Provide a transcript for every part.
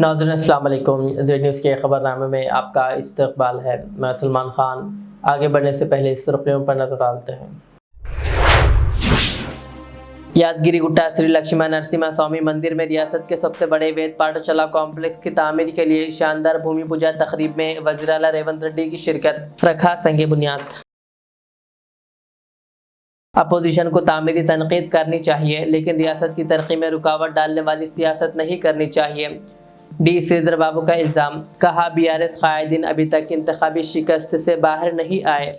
नाज़रीन अस्सलाम वालेकुम। ज़ेड न्यूज़ के खबरनामे में आपका इस्तकबाल है। मैं सलमान खान। आगे बढ़ने से पहले सुर्खियों पर नजर डालते हैं। यादगिरी गुट्टा श्री लक्ष्मी नरसिम्हा स्वामी मंदिर में रियासत के सबसे बड़े वेद पाठशाला कॉम्प्लेक्स की तामीर के लिए शानदार भूमि पूजा तकरीब में वज़ीर आला रेवंत रेड्डी की शिरकत, रखा संग बुनियाद। अपोजिशन को तामीरी तनकीद करनी चाहिए, लेकिन रियासत की तरक्की में रुकावट डालने वाली सियासत नहीं करनी चाहिए। डी श्रीधर बाबू का इल्ज़ाम, कहा बीआरएस कायदीन अभी तक इंतखाबी शिकस्त से बाहर नहीं आए।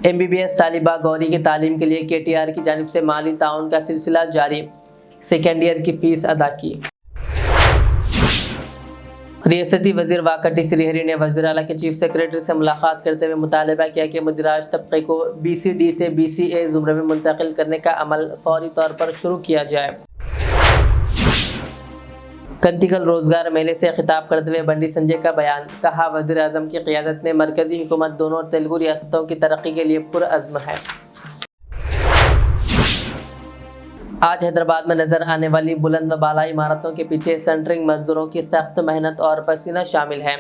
एमबीबीएस तालिबा गौरी की तालीम के लिए केटीआर की जानिब से माली ताउन का सिलसिला जारी, सेकेंड ईयर की फीस अदा की। रियासती वजीर वाकटी श्रीहरी ने वज़ीर आला के चीफ सेक्रेटरी से मुलाकात करते हुए मुतालबा किया कि मुदिराज तबके को बीसीडी से बीसीए ज़ुमरे में मुंतकिल करने का अमल फौरी तौर पर शुरू किया जाए। कंतिकल रोजगार मेले से खिताब करते हुए बंडी संजय का बयान, कहा वज़ीर आज़म की क़ियादत में मरकजी हुकूमत दोनों तेलुगु रियासतों की तरक्की के लिए पुरअज़्म है। आज हैदराबाद में नजर आने वाली बुलंद व बाला इमारतों के पीछे सेंटरिंग मजदूरों की सख्त मेहनत और पसीना शामिल है।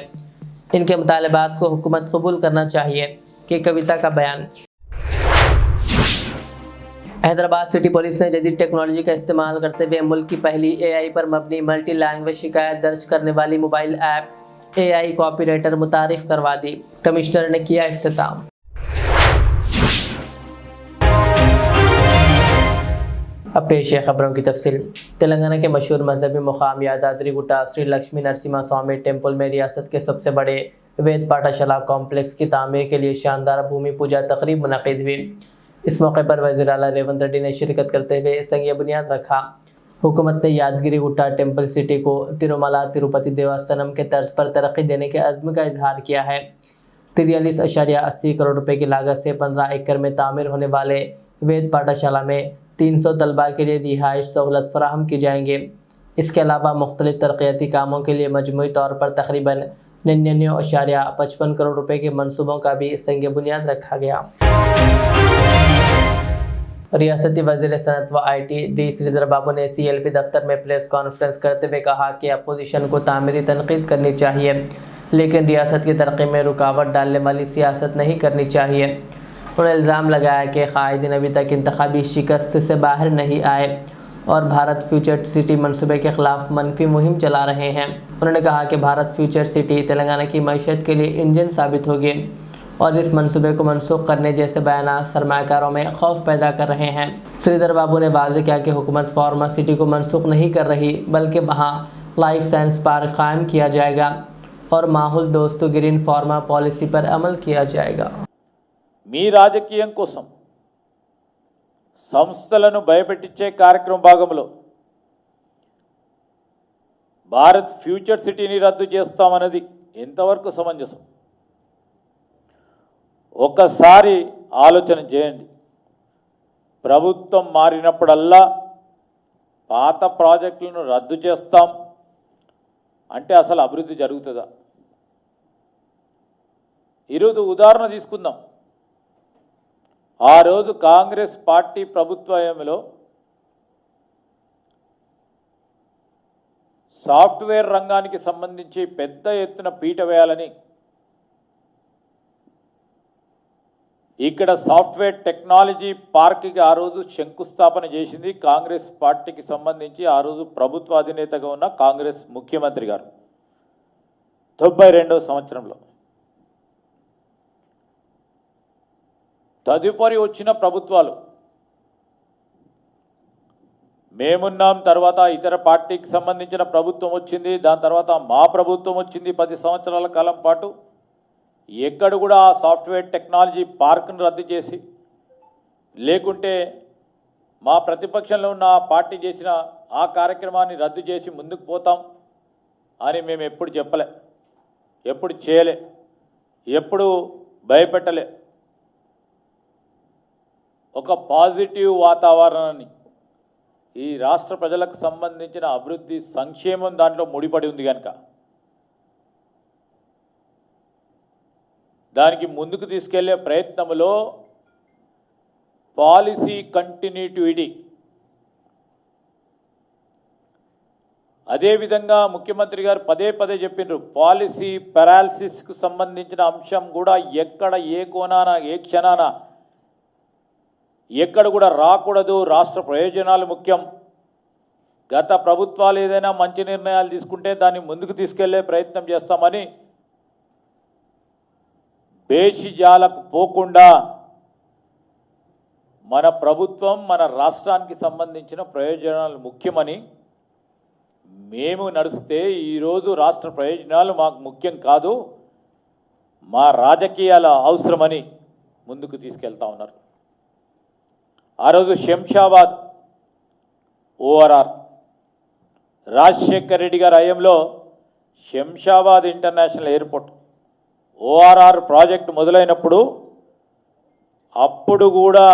इनके मुतालबात को हुकूमत कबूल करना चाहिए, कि कविता का बयान। हैदराबाद सिटी पुलिस ने जदीद टेक्नोलॉजी का इस्तेमाल करते हुए मुल्क की पहली एआई पर मबनी मल्टी लैंग्वेज शिकायत दर्ज करने वाली मोबाइल ऐप एआई कॉपीराइटर मुतारिफ करवा दी। कमिश्नर ने किया इफ्तिताम। अब पेश है खबरों की तफसील। तेलंगाना के मशहूर मजहबी मुकाम यादाद्री गुट्टा श्री लक्ष्मी नरसिम्हा स्वामी टेम्पल में रियासत के सबसे बड़े वेद पाठशाला कॉम्प्लेक्स की तामीर के लिए शानदार भूमि पूजा तकरीब मुनक़िद हुई। इस मौके पर वज़ीर आला रेवंत रेड्डी ने शिरकत करते हुए संग बुनियाद रखा। हुकूमत ने यादगिरी गुट्टा टेम्पल सिटी को तिरुमला तिरुपति देवस्थानम के तर्ज पर तरक्की देने के अज़्म का इजहार किया है। 43.80 करोड़ रुपए की लागत से 15 एकड़ में तामीर होने वाले वेद पाठशाला में 300 तलबा के लिए रिहाइश सहूलत फराहम की जाएंगे। इसके अलावा मुख्तलिफ तरक्याती कामों के लिए मजमूई तौर पर तकरीबन 99.55 करोड़ रुपए के मनसूबों का भी संग बुनियाद रखा गया। रियासती वज़ीर सनत व IT डी श्रीधर बाबू ने CLP दफ्तर में प्रेस कॉन्फ्रेंस करते हुए कहा कि अपोजिशन को तामीरी तनकीद करनी चाहिए, लेकिन रियासत की तरक्की में रुकावट डालने वाली सियासत नहीं करनी चाहिए। उन्होंने इल्ज़ाम लगाया कि कायदीन अभी तक इंतखाबी शिकस्त से बाहर नहीं आए और भारत फ्यूचर सिटी मंसूबे के खिलाफ मनफी मुहिम चला रहे हैं। उन्होंने कहा कि भारत फ्यूचर सिटी तेलंगाना की मईशत के लिए इंजन साबित होगी और इस मंसूबे को मनसूख करने जैसे बयान सरमाकारों में खौफ पैदा कर रहे हैं। श्रीधर बाबू ने वाज़ेह किया कि हुकूमत फार्मा सिटी को मनसूख नहीं कर रही, बल्कि वहाँ लाइफ साइंस पार्क कायम किया जाएगा और माहौल दोस्तों ग्रीन फार्मा पॉलिसी पर अमल किया जाएगा। మీ రాజకీయం కోసం సంస్థలను భయపెట్టించే కార్యక్రమం భాగంలో భారత్ ఫ్యూచర్ సిటీని రద్దు చేస్తామన్నది ఎంతవరకు సమంజసం? ఒక్కసారి ఆలోచన చేయండి. ప్రభుత్వం మారినప్పుడల్లా పాత ప్రాజెక్టులను రద్దు చేస్తాం అంటే అసలు అభివృద్ధి జరుగుతుందా? ఈరోజు ఉదాహరణ తీసుకుందాం. ఆ రోజు కాంగ్రెస్ పార్టీ ప్రభుత్వంలో సాఫ్ట్వేర్ రంగానికి సంబంధించి పెద్ద ఎత్తున పీట వేయాలని ఇక్కడ సాఫ్ట్వేర్ టెక్నాలజీ పార్క్కి ఆ రోజు శంకుస్థాపన చేసింది కాంగ్రెస్ పార్టీకి సంబంధించి ఆ రోజు ప్రభుత్వ అధినేతగా ఉన్న కాంగ్రెస్ ముఖ్యమంత్రి గారు 92వ సంవత్సరంలో. తదుపరి వచ్చిన ప్రభుత్వాలు మేమున్నాం, తర్వాత ఇతర పార్టీకి సంబంధించిన ప్రభుత్వం వచ్చింది, దాని తర్వాత మా ప్రభుత్వం వచ్చింది. 10 సంవత్సరాల కాలం పాటు ఎక్కడ కూడా ఆ సాఫ్ట్వేర్ టెక్నాలజీ పార్క్ను రద్దు చేసి, లేకుంటే మా ప్రతిపక్షంలో ఉన్న పార్టీ చేసిన ఆ కార్యక్రమాన్ని రద్దు చేసి ముందుకు పోతాం అని మేము ఎప్పుడు చెప్పలే, ఎప్పుడు చేయలే, ఎప్పుడు భయపెట్టలే. ఒక పాజిటివ్ వాతావరణాన్ని ఈ రాష్ట్ర ప్రజలకు సంబంధించిన అభివృద్ధి సంక్షేమం దాంట్లో ముడిపడి ఉంది కనుక దానికి ముందుకు తీసుకెళ్లే ప్రయత్నంలో పాలసీ కంటిన్యూటీ అదేవిధంగా ముఖ్యమంత్రి గారు పదే పదే చెప్పినారు, పాలసీ పెరాలసిస్కు సంబంధించిన అంశం కూడా ఎక్కడ ఏ కోణాన ఏ క్షణాన ఎక్కడ కూడా రాకూడదు. రాష్ట్ర ప్రయోజనాలు ముఖ్యం. గత ప్రభుత్వాలు ఏదైనా మంచి నిర్ణయాలు తీసుకుంటే దాన్ని ముందుకు తీసుకెళ్లే ప్రయత్నం చేస్తామని బేషిజాలకు పోకుండా మన ప్రభుత్వం మన రాష్ట్రానికి సంబంధించిన ప్రయోజనాలు ముఖ్యమని మేము నడిస్తే ఈరోజు రాష్ట్ర ప్రయోజనాలు మాకు ముఖ్యం కాదు, మా రాజకీయాల అవసరమని ముందుకు తీసుకెళ్తా ఉన్నారు. ఆ రోజు శంషాబాద్ ఓఆర్ఆర్ రాజశేఖర్ రెడ్డి గారి హయాంలో Shamshabad international airport ORR project మొదలైనప్పుడు అప్పుడు కూడా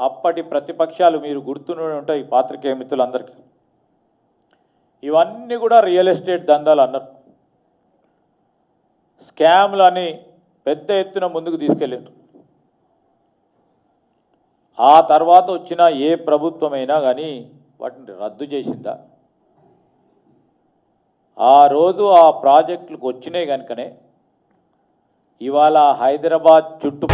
అప్పటి ప్రతిపక్షాలు మీరు గుర్తునే ఉంటాయి పాత్రికేయ మిత్రులందరికీ, ఇవన్నీ కూడా రియల్ ఎస్టేట్ దందాలు అన్నారు, స్కామ్లు అని పెద్ద ఎత్తున ముందుకు తీసుకెళ్ళారు. ఆ తర్వాత వచ్చిన ఏ ప్రభుత్వమైనా కానీ వాటిని రద్దు చేసిందా? ఆ రోజు ఆ ప్రాజెక్టులకు వచ్చినాయి కనుకనే ఇవాళ హైదరాబాద్ చుట్టూ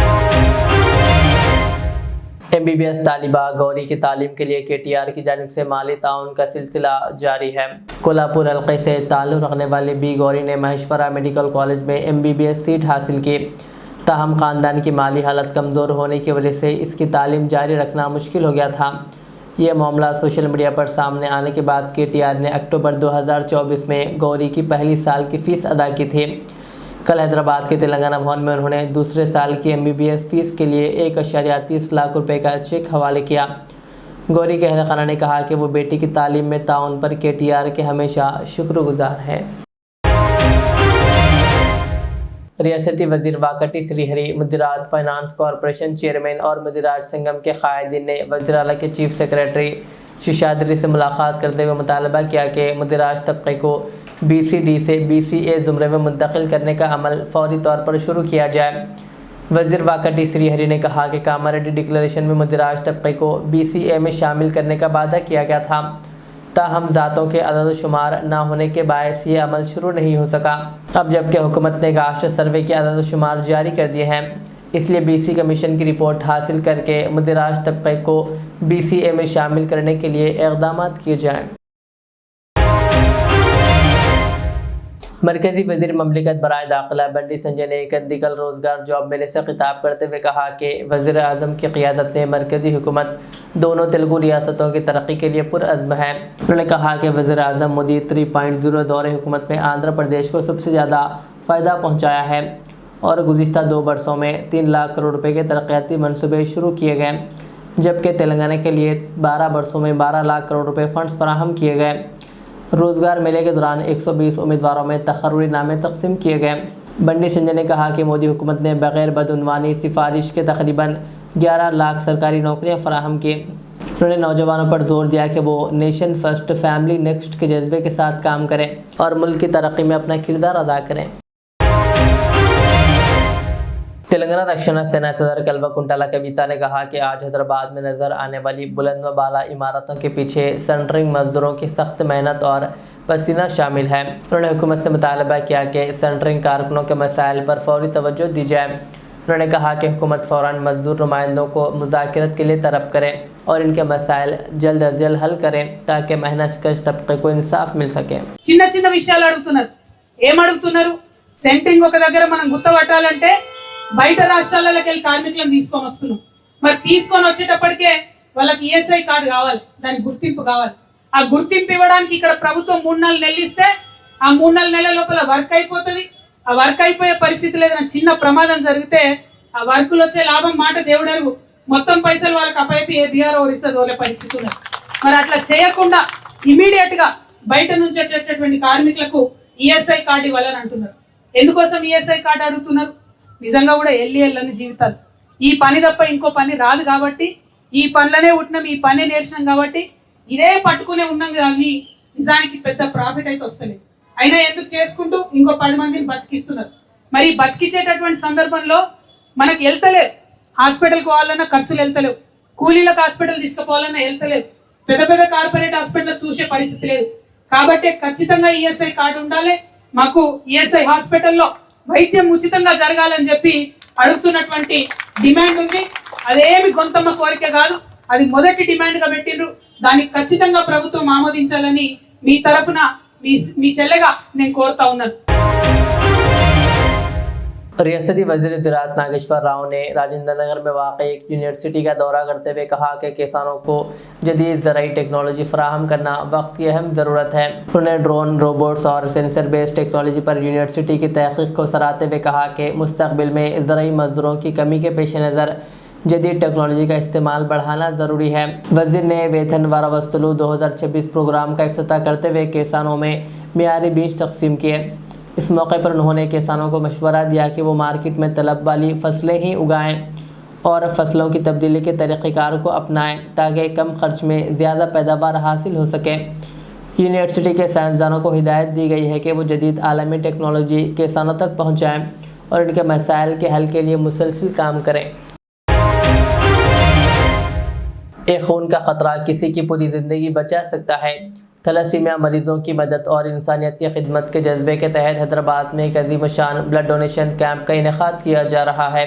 MBBS तालिबा गौरी की तालीम के लिए KTR की जानिब से माली ताउन का सिलसिला जारी है। कोल्हापुर हल्के से ताल्लुक़ रखने वाली बी गौरी ने महेश्वरा मेडिकल कॉलेज में MBBS सीट हासिल की। ताहम ख़ानदान की माली हालत कमज़ोर होने की वजह से इसकी तालीम जारी रखना मुश्किल हो गया था। ये मामला सोशल मीडिया पर सामने आने के बाद KTR ने अक्टूबर 2024 में गौरी की पहली साल की फ़ीस अदा की थी। कल हैदराबाद के तेलंगाना भवन में उन्होंने दूसरे साल की MBBS फीस के लिए 1.30 लाख रुपए का चेक हवाले किया। गौरी के अहल खाना ने कहा कि वो बेटी की तालीम में ताउन पर KTR के हमेशा शुक्रगुजार हैं। रियासती वजीर वाकटी श्रीहरी, मुदिरात फाइनेंस कॉरपोरेशन चेयरमैन और मुदिरात संगम के कायदीन ने वज़ीर-ए-आला के चीफ सेक्रेटरी शिशादरी से मुलाकात करते हुए मुतालबा किया कि मुदिरात तबके को BCD से BCA ज़ुमरे में मुंतकिल करने का अमल फौरी तौर पर शुरू किया जाए। वज़ीर वाकटी श्रीहरी ने कहा कि कामारेड्डी डिक्लेरेशन में मुदिरात तबके को BCA में शामिल करने का वादा किया गया था, ताहम ज़ातों के अदद शुमार ना होने के बायस ये अमल शुरू नहीं हो सका। अब जबकि हुकूमत ने कास्ट सर्वे के अदद शुमार जारी कर दिए हैं, इसलिए BC कमीशन की रिपोर्ट हासिल करके मुदिरात तबके को BCA में शामिल करने के लिए इक़दाम किए जाएँ। मरकज़ी वज़ीर ममलिकत बराए दाखिला बंडी संजय ने कंदीकल रोज़गार जॉब मेले से खिताब करते हुए कहा कि वज़ीर आज़म की क़ियादत ने मरकज़ी हुकूमत दोनों तेलुगु रियासतों की तरक्की के लिए पुरअज़्म है। उन्होंने कहा कि वज़ीर आज़म मोदी 3.0 दौरे हुकूमत में आंध्र प्रदेश को सबसे ज़्यादा फ़ायदा पहुँचाया है और गुज़िश्ता 2 बरसों में 3 लाख करोड़ रुपये के तरक्याती मनसूबे शुरू किए गए, जबकि तेलंगाना के लिए 12 बरसों में 12 लाख करोड़ रुपये फ़ंड्स फराहम किए गए। रोज़गार मेले के दौरान 120 उम्मीदवारों में तक़र्रुरी नामे तक़सीम किए गए। बंडी संजय ने कहा कि मोदी हुकूमत ने बग़ैर बदउनवानी सिफारिश के तकरीबन 11 लाख सरकारी नौकरियां फराहम की। उन्होंने नौजवानों पर जोर दिया कि वो नेशन फर्स्ट फैमिली नेक्स्ट के जज्बे के साथ काम करें और मुल्क की तरक्की में अपना किरदार अदा करें। तेलंगाना रक्षण सेना सदर कल्वकुंटला कविता ने कहा कि आज हैदराबाद में नज़र आने वाली बुलंद व बाला इमारतों के पीछे सेंटरिंग मजदूरों की सख्त मेहनत और पसीना शामिल है। उन्होंने हुकूमत से मुतालबा किया कि सेंटरिंग कारकुनों के मसाइल पर फौरी तवज्जो दी जाए। उन्होंने कहा कि हुकूमत फ़ौरन मजदूर नुमाइंदों को मुज़ाकरत के लिए तलब करें और इनके मसाइल जल्द अज जल्द हल करें ताकि मेहनतकश तबके को इंसाफ मिल सके। చిన్న చిన్న విషయాలు అడుగుతున్నారు. ఏం అడుగుతున్నారు? సెంటరింగ్ ఒక దగ్గర మనం గుర్తుపట్టాలంటే బయట రాష్ట్రాలలోకి వెళ్ళి కార్మికులను తీసుకొని వస్తున్నాం. మరి తీసుకొని వచ్చేటప్పటికే వాళ్ళకి ESI కార్డు కావాలి, దానికి గుర్తింపు కావాలి. ఆ గుర్తింపు ఇవ్వడానికి ఇక్కడ ప్రభుత్వం 3-4 నెలలు ఇస్తే ఆ 3-4 నెలల లోపల వర్క్ అయిపోతుంది. ఆ వర్క్ అయిపోయే పరిస్థితి లేదన్న చిన్న ప్రమాదం జరిగితే ఆ వర్కులు వచ్చే లాభం మాట దేవుడెరుగు, మొత్తం పైసలు వాళ్ళకి అప్పైపు ఏ బీఆర్ ఓరిస్తుంది వాళ్ళ పరిస్థితి ఉన్నది. మరి అట్లా చేయకుండా ఇమీడియట్ గా బయట నుంచి వచ్చేటటువంటి కార్మికులకు ESI కార్డు ఇవ్వాలని అంటున్నారు. ఎందుకోసం ESI కార్డు అడుగుతున్నారు? నిజంగా కూడా ఎల్లి జీవితాలు, ఈ పని తప్ప ఇంకో పని రాదు కాబట్టి, ఈ పనులనే ఉంటున్నాం, ఈ పని నేర్చినాం కాబట్టి ఇదే పట్టుకునే ఉన్నాం కానీ నిజానికి పెద్ద ప్రాఫిట్ అయితే వస్తలేదు. అయినా ఎందుకు చేసుకుంటూ ఇంకో 10 మందిని బతికిస్తున్నారు. మరి బతికించేటటువంటి సందర్భంలో మనకు వెళ్తలేదు, హాస్పిటల్కి పోవాలన్నా ఖర్చులు వెళ్తలేవు, కూలీలకు హాస్పిటల్ తీసుకుపోవాలన్నా వెళ్తలేదు, పెద్ద పెద్ద కార్పొరేట్ హాస్పిటల్ చూసే పరిస్థితి లేదు. కాబట్టి ఖచ్చితంగా ఈఎస్ఐ కార్డు ఉండాలి, మాకు ఈఎస్ఐ హాస్పిటల్లో వైద్యం ఉచితంగా జరగాలని చెప్పి అడుగుతున్నటువంటి డిమాండ్ ఉంది. అదేమి గొంతమ్మ కోరిక కాదు, అది మొదటి డిమాండ్గా పెట్టిండ్రు. దానికి ఖచ్చితంగా ప్రభుత్వం ఆమోదించాలని మీ తరఫున మీ చెల్లెగా నేను కోరుతా ఉన్నాను. रियासती वज़ीर ज़राअत नागेश्वर राव ने राजेंद्र नगर में वाक़ एक यूनिवर्सिटी का दौरा करते हुए कहा कि किसानों को जदीद ज़राई टेक्नोलॉजी फराहम करना वक्त की अहम ज़रूरत है। उन्होंने ड्रोन, रोबोट्स और सेंसर बेस्ड टेक्नोलॉजी पर यूनिवर्सिटी की तहक़ीक़ को सराहते हुए कहा कि मुस्तक़बिल में ज़राई मज़दूरों की कमी के पेश नज़र जदीद टेक्नोलॉजी का इस्तेमाल बढ़ाना ज़रूरी है। वज़ीर ने वेतन वारावस्तलू 2026 प्रोग्राम का इफ्तिताह करते हुए किसानों में मियारी बीज तकसीम किए। इस मौके पर उन्होंने किसानों को मशवरा दिया कि वो मार्केट में तलब वाली फसलें ही उगाएं और फसलों की तब्दीली के तरीक़ेकार को अपनाएं ताकि कम खर्च में ज़्यादा पैदावार हासिल हो सके। यूनिवर्सिटी के साइंसदानों को हिदायत दी गई है कि वो जदीद आलमी टेक्नोलॉजी किसानों तक पहुँचाएँ और इनके मसाइल के हल के लिए मुसलसल काम करें। एक खून का ख़तरा किसी की पूरी ज़िंदगी बचा सकता है। थैलेसीमिया मरीजों की मदद और इंसानियत की खिदमत के जज्बे के तहत हैदराबाद में एक अजीम शान ब्लड डोनेशन कैंप का इनेकाद किया जा रहा है।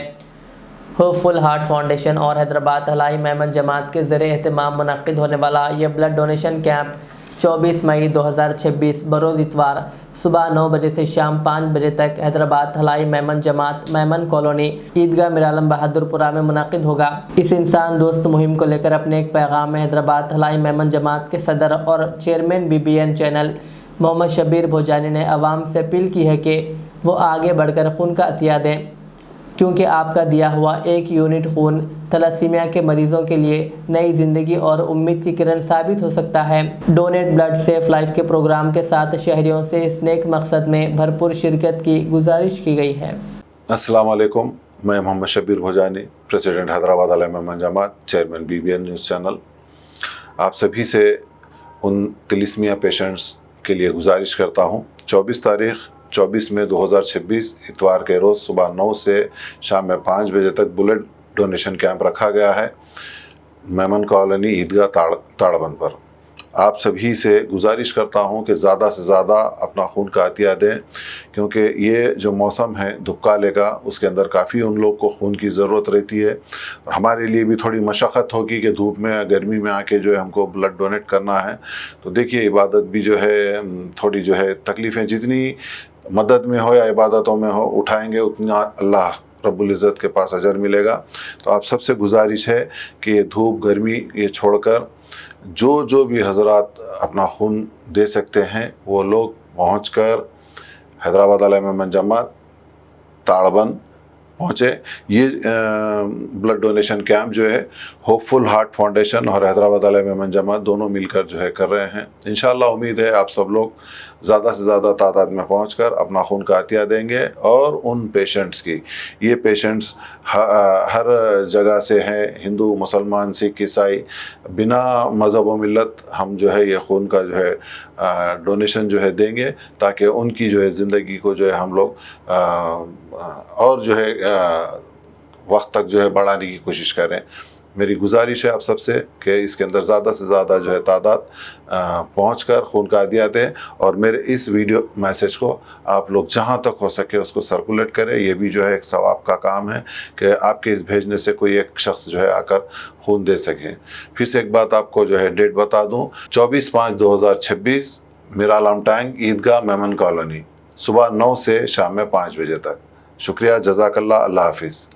होपफुल हार्ट फाउंडेशन और हैदराबाद हलाई मेमन जमात के ज़रिए एहतमाम मुनक्किद होने वाला ये ब्लड डोनेशन कैंप 24 मई 2026 बरोज़ इतवार सुबह 9 बजे से शाम 5 बजे तक हैदराबाद हलाई मेमन जमात मेमन कॉलोनी ईदगाह मिरालम बहादुरपुरा में मुनक्किद होगा। इस इंसान दोस्त मुहिम को लेकर अपने एक पैगाम में हैदराबाद हलाई मेमन जमात के सदर और chairman BBN channel Mohammad Shabbir Bhojani ने आवाम से अपील की है कि वो आगे बढ़कर खून का अतिया दें, क्योंकि आपका दिया हुआ एक यूनिट खून थैलेसीमिया के मरीज़ों के लिए नई ज़िंदगी और उम्मीद की किरण साबित हो सकता है। डोनेट ब्लड सेफ लाइफ के प्रोग्राम के साथ शहरियों से इस नेक मकसद में भरपूर शिरकत की गुजारिश की गई है। अस्सलाम वालेकुम, मैं मोहम्मद शब्बीर भोजानी, प्रेसिडेंट हैदराबाद हलाई मेमन जमात, चेयरमैन BBN न्यूज़ चैनल। आप सभी से उन तिलिस्मिया पेशेंट्स के लिए गुजारिश करता हूँ। 24 मई 2026 इतवार के रोज़ सुबह 9 से शाम में 5 बजे तक ब्लड डोनेशन कैंप रखा गया है मेमन कॉलोनी ईदगाह ताड़बन पर। आप सभी से गुजारिश करता हूं कि ज़्यादा से ज़्यादा अपना खून का अतिया दें, क्योंकि ये जो मौसम है धुपकाले का, उसके अंदर काफ़ी उन लोग को खून की ज़रूरत रहती है और हमारे लिए भी थोड़ी मशक्क़त होगी कि धूप में गर्मी में आके जो है हमको ब्लड डोनेट करना है। तो देखिए, इबादत भी जो है थोड़ी जो है तकलीफ़ें जितनी मदद में हो या इबादतों में हो उठाएंगे उतना अल्लाह रब्बुल इज़्ज़त के पास अजर मिलेगा। तो आप सबसे गुजारिश है कि ये धूप गर्मी ये छोड़कर जो भी हज़रात अपना खून दे सकते हैं वो लोग पहुंचकर हैदराबाद हलाई मेमन जमात ताड़बन पहुँचे। ये ब्लड डोनेशन कैंप जो है होपफुल हार्ट फाउंडेशन और हैदराबाद हलाई मेमन जमात दोनों मिलकर जो है कर रहे हैं। इंशाअल्लाह उम्मीद है आप सब लोग ज़्यादा से ज़्यादा तादाद में पहुंचकर अपना खून का अतिया देंगे और उन पेशेंट्स की, ये पेशेंट्स हर जगह से हैं, हिंदू मुसलमान सिख ईसाई, बिना मज़हब व मिल्लत हम जो है ये खून का जो है डोनेशन जो है देंगे, ताकि उनकी जो है ज़िंदगी को जो है हम लोग और जो है वक्त तक जो है बढ़ाने की कोशिश करें। मेरी गुजारिश है आप सबसे कि इसके अंदर ज़्यादा से ज़्यादा जो है तादाद पहुंचकर खून का अतिया दें और मेरे इस वीडियो मैसेज को आप लोग जहां तक हो सके उसको सर्कुलेट करें। ये भी जो है एक सवाब का काम है कि आपके इस भेजने से कोई एक शख्स जो है आकर खून दे सके। फिर से एक बात आपको जो है डेट बता दूं, 24/5/2026 मिरालम टैंक ईदगाह मेमन कॉलोनी, सुबह 9 से शाम में 5 बजे तक। शुक्रिया, जज़ाकल्लाह, अल्लाह हाफिज़।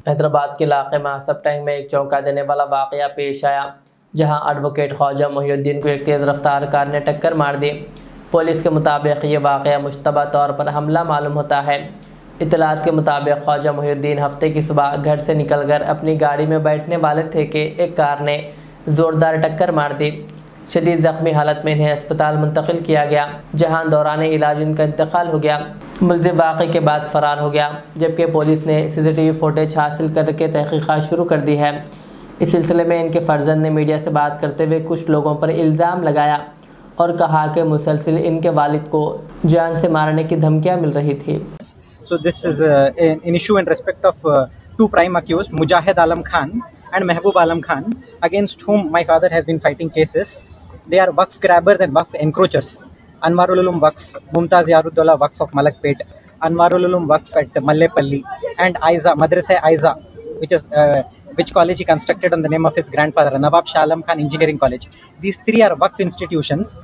हैदराबाद के इलाके में आसफ टैंक में एक चौंका देने वाला वाक़या पेश आया, जहां एडवोकेट ख्वाजा मोहिउद्दीन को एक तेज़ रफ्तार कार ने टक्कर मार दी। पुलिस के मुताबिक ये वाक़या मुश्तबा तौर पर हमला मालूम होता है। इतलात के मुताबिक ख्वाजा मोहिउद्दीन हफ्ते की सुबह घर से निकलकर अपनी गाड़ी में बैठने वाले थे कि एक कार ने ज़ोरदार टक्कर मार दी। शदीद ज़ख्मी हालत में इन्हें अस्पताल मुंतकिल किया गया, जहां दौरान इलाज इनका इंतकाल हो गया। मुलज़िम वाक़े के बाद फ़रार हो गया, जबकि पुलिस ने CCTV फुटेज हासिल करके तहक़ीक़ात शुरू कर दी है। इस सिलसिले में इनके फ़र्जंद ने मीडिया से बात करते हुए कुछ लोगों पर इल्ज़ाम लगाया और कहा कि मुसलसिल इनके वालिद को जान से मारने की धमकियाँ मिल रही थी। So this is an issue in respect of two prime accused, Mujahid Alam Khan and Mehboob Alam Khan, against whom my father has been fighting cases. they are Waqf grabbers and Waqf encroachers. Anwarul Ulum Waqf, Mumtaz Yarudullah Waqf of Malakpet, Anwarul Ulum Waqf at Mallepalli, and Aiza, Madrasa Aiza, which college he constructed on the name of his grandfather, Nawab Shah Alam Khan Engineering College. These three are Waqf institutions.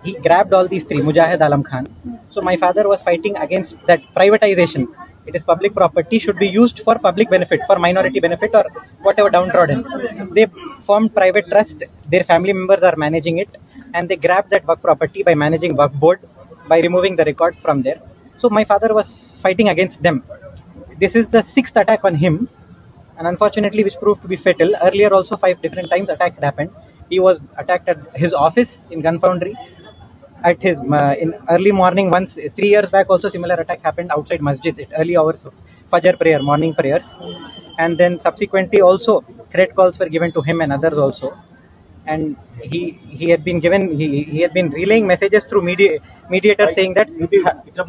He grabbed all these three, Mujahid Alam Khan. So my father was fighting against that privatization. It is public property, should be used for public benefit, for minority benefit or whatever downtrodden. They formed private trust, their family members are managing it, and they grabbed that Waqf property by managing Waqf board, by removing the records from there. So my father was fighting against them. This is the 6th attack on him, and unfortunately which proved to be fatal. Earlier also 5 different times attack happened. He was attacked at his office in Gun Foundry. At his in early morning once, 3 years back also similar attack happened outside masjid at early hours of Fajr prayer, morning prayers. And then subsequently also threat calls were given to him and others also. And he had been given, he had been relaying messages through mediator saying that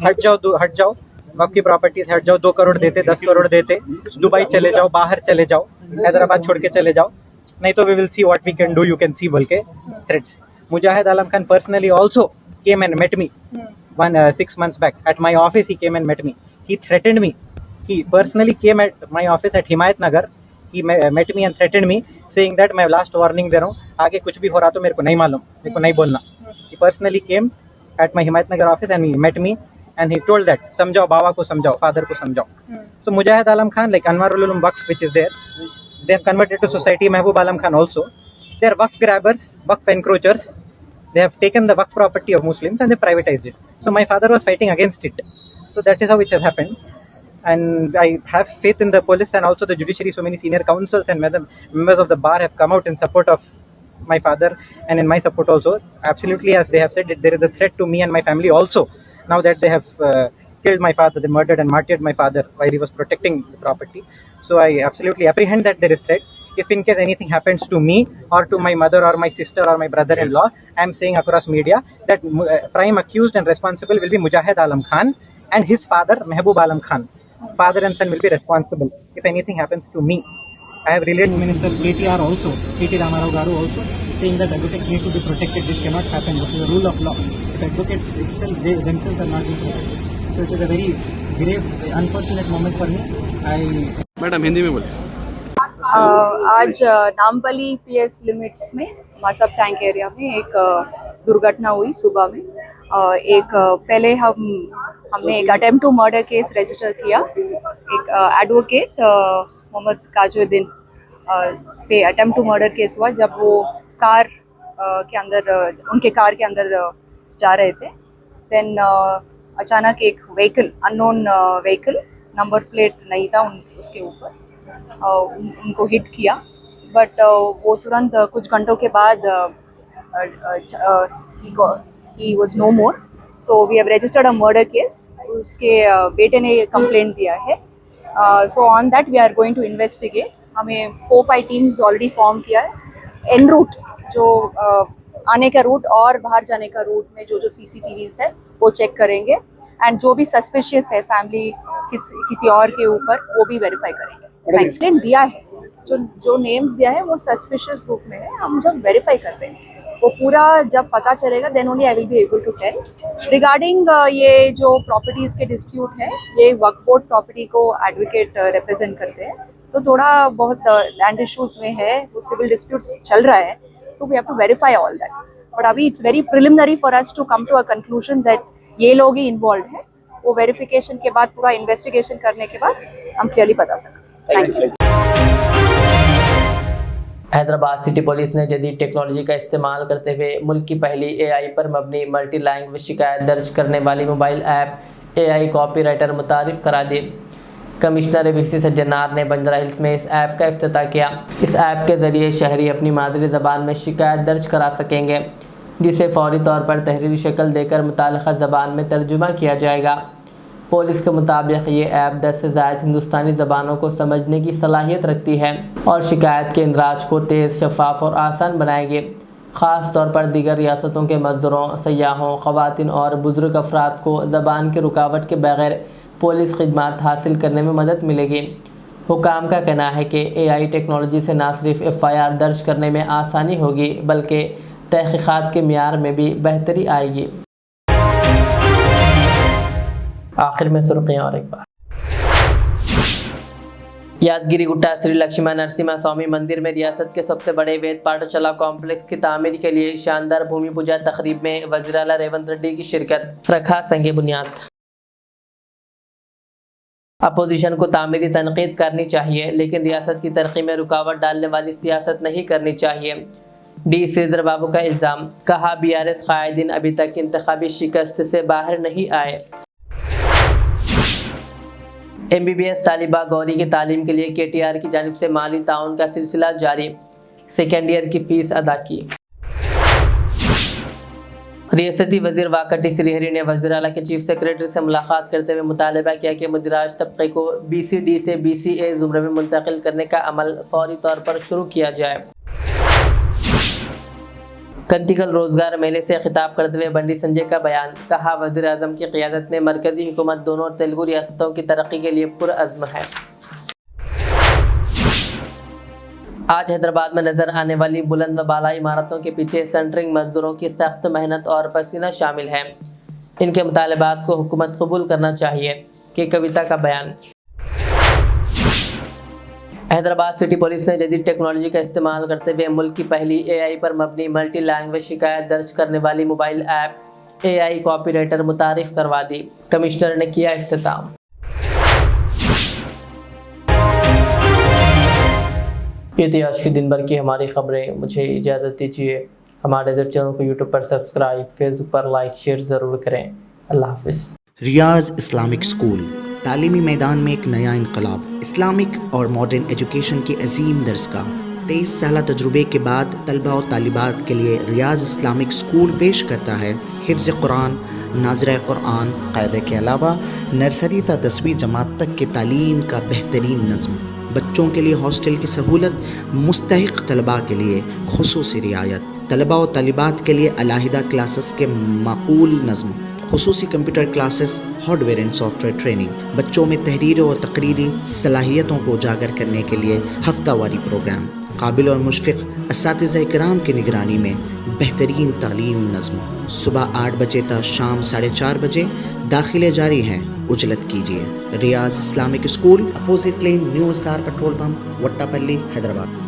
हट जाओ वक़्फ़ की properties हट जाओ, 2 करोड़ देते, 10 करोड़ देते, Dubai चले जाओ, बाहर चले जाओ, हैदराबाद छोड़ के चले जाओ, नहीं तो we will see what we can do, you can see बोल के threats. Mujahid Alam Khan personally also came and met me 6 months back at my office. He came and met me. He threatened me. He personally came at my office at Himayat Nagar. He met me and threatened me, saying that मैं last warning दे रहा हूँ, आगे कुछ भी हो रहा तो मेरे को नहीं मालूम, मेरे को नहीं बोलना. He personally came at my Himayat Nagar office and he met me and he told that समझाओ, बाबा को समझाओ, father को समझाओ. So Mujahid Alam Khan, like Anwarul Ulum Waqf, which is there, they have converted to society. Mehboob Alam Khan also. They are Waqf grabbers, Waqf encroachers. They have taken the Waqf property of Muslims and they privatized it. So my father was fighting against it. So that is how it has happened. And I have faith in the police and also the judiciary. So many senior counsels and members of the bar have come out in support of my father and in my support also. Absolutely, as they have said, there is a threat to me and my family also. Now that they have killed my father, they murdered and martyred my father while he was protecting the property. So I absolutely apprehend that there is threat. If in case anything happens to me or to my mother or my sister or my brother-in-law, I am saying across media that prime accused and responsible will be Mujahid Alam Khan and his father Mehboob Alam Khan. Father and son will be responsible if anything happens to me. I have relayed to Minister KTR also, KT Ramarao Garu also, saying that advocates need to be protected. This cannot happen. This is a rule of law. If advocates itself, they themselves are not being protected. So it is a very grave, unfortunate moment for me. Madam Hindi में बोलिए. आज Nampally PS limits में Masab tank area में एक दुर्घटना हुई सुबह में. एक पहले हमने एक attempt to murder case register किया. एक एडवोकेट मोहम्मद काजुद्दीन पे अटेम्प्ट टू मर्डर केस हुआ जब वो कार के अंदर उनके कार के अंदर जा रहे थे. देन अचानक एक vehicle, unknown vehicle, number plate नहीं था उसके ऊपर, उनको हिट किया. बट वो तुरंत कुछ घंटों के बाद he was no more. So we have registered a murder case. उसके बेटे ने कंप्लेंट दिया है. So on that we are going to investigate. हमें 4-5 टीम्स ऑलरेडी फॉर्म किया है. एन रूट जो आने का रूट और बाहर जाने का रूट में जो CCTVs है वो चेक करेंगे. एंड जो भी सस्पिशियस है फैमिली किसी और के ऊपर वो भी वेरीफाई करेंगे. एक्सप्लेन दिया है, जो नेम्स दिया है वो सस्पिशियस रूप में है. हम जब वेरीफाई कर रहे हैं वो पूरा जब पता चलेगा then only I will be able to tell. Regarding ये जो प्रॉपर्टीज़ के डिस्प्यूट है, ये वक्फ बोर्ड प्रॉपर्टी को एडवोकेट रिप्रेजेंट करते हैं. तो थोड़ा बहुत लैंड इश्यूज़ में है, वो सिविल डिस्प्यूट्स चल रहा है, तो we have to verify all that. But अभी it's very preliminary for us to come to a conclusion that ये लोग ही इन्वॉल्व है. वो वेरिफिकेशन के बाद, पूरा इन्वेस्टिगेशन करने के बाद हम क्लियरली बता सकते. Thank you. Hyderabad city police ने जदीद टेक्नोलॉजी का इस्तेमाल करते हुए मुल्क की पहली AI पर मबनी मल्टी लैंग्वेज शिकायत दर्ज करने वाली मोबाइल ऐप AI कॉपीराइटर मुतारिफ करा दी. कमिश्नर ABC सज्जनार ने बंजारा हिल्स में इस ऐप का इफ्तिताह किया. इस ऐप के ज़रिए शहरी अपनी मादरी ज़बान में शिकायत दर्ज करा सकेंगे, जिसे फौरी तौर पर तहरीरी शक्ल देकर मुताल्लिक़ा ज़बान में तर्जुमा किया जाएगा. पुलिस के मुताबिक ये ऐप 10 से ज़ायद हिंदुस्तानी ज़बानों को समझने की सलाहियत रखती है और शिकायत के इंदराज को तेज़, शफाफ और आसान बनाएगी. ख़ास तौर पर दीगर रियासतों के मज़दूरों, सयाहों, ख़वातीन और बुज़ुर्ग अफराद को ज़बान की रुकावट के बग़ैर पुलिस खिदमात हासिल करने में मदद मिलेगी. हुकाम का कहना है कि AI टेक्नोलॉजी से न सिर्फ FIR दर्ज करने में आसानी होगी, बल्कि तहक़ीक़ात के मियार में भी बेहतरी आएगी। आखिर में सुर्खियाँ और एक बार। यादगिरी गुट्टा श्री लक्ष्मण नरसिम्हा स्वामी मंदिर में रियासत के सबसे बड़े वेद पाठशाला कॉम्प्लेक्स की तामीर के लिए शानदार भूमि पूजा तकरीब में वज़ीर आला रेवंत रेड्डी की शिरकत, रखा संगे बुनियाद। अपोजिशन को तामीरी तनकीद करनी चाहिए, लेकिन रियासत की तरक्की में रुकावट डालने वाली सियासत नहीं करनी चाहिए, डी श्रीधर बाबू का इल्ज़ाम। कहा BRS कायदीन अभी तक इंतखाबी शिकस्त से बाहर नहीं आए। MBBS तालिबा गौरी की तालीम के लिए KTR की जानिब से माली ताउन का सिलसिला जारी, सेकेंड ईयर की फ़ीस अदा की। रियासती वज़ीर वाकटी श्रीहरी ने वज़ीर आला के चीफ सेक्रेटरी से मुलाकात करते हुए मुतालबा किया कि मुदिराज तबके को BCD से BCA ज़ुमरे में मुंतकिल करने का अमल फौरी तौर पर शुरू किया जाए। कंतिकल रोजगार मेले से खिताब करते हुए बंडी संजय का बयान। कहा वज़ीर आज़म की क़ियादत में मरकज़ी हुकूमत दोनों तेलुगु रियासतों की तरक्की के लिए पुरअज़्म है। आज हैदराबाद में नज़र आने वाली बुलंद व बाला इमारतों के पीछे सेंटरिंग मजदूरों की सख्त मेहनत और पसीना शामिल है। इनके मुतालबात को हुकूमत कबूल करना चाहिए, कि कविता का बयान। हैदराबाद सिटी पुलिस ने जदीद टेक्नोलॉजी का इस्तेमाल करते हुए मुल्क की पहली AI पर मबनी मल्टी लैंग्वेज शिकायत दर्ज करने वाली मोबाइल ऐप AI कॉपीराइटर मुतारिफ करवा दी। कमिश्नर ने किया इफ्तिताम। ये थी आज की दिन भर की हमारी खबरें। मुझे इजाज़त दीजिए। हमारे चैनल को यूट्यूब पर सब्सक्राइब, फेसबुक पर लाइक, शेयर ज़रूर करें। अल्लाह हाफिज़। रियाज इस्लामिक स्कूल तालीमी मैदान में एक नया इनकलाब। इस्लामिक और मॉडर्न एजुकेशन की अजीम दरसगाह। 23 साल तजुर्बे के बाद तलबा और तालिबात के लिए रियाज इस्लामिक स्कूल पेश करता है हिफ्ज़ कुरान, नाज़िरा कुरान क़ायदे के अलावा नर्सरी ta 10वीं जमात तक की तालीम का बेहतरीन नज़्म। बच्चों के लिए हॉस्टल की सहूलत, मुस्तहिक़ तलबा के लिए खुसूसी रियायत, तलबा और तालिबात के लिए अलहदा क्लासेस के माकूल नज़्म, खुसूसी computer classes, hardware and software training, बच्चों में तहरीर और तकरीरी सलाहियतों को उजागर करने के लिए हफ्तावारी प्रोग्राम, काबिल और मुशफ़िक़ असातिज़ा इकराम की निगरानी में बेहतरीन तालीम नज़्म। सुबह 8 बजे तक शाम 4:30 बजे दाखिले जारी हैं, उजलत कीजिए। Riyaz Islamic school, opposite lane, new SR petrol pump, Vattepally, Hyderabad.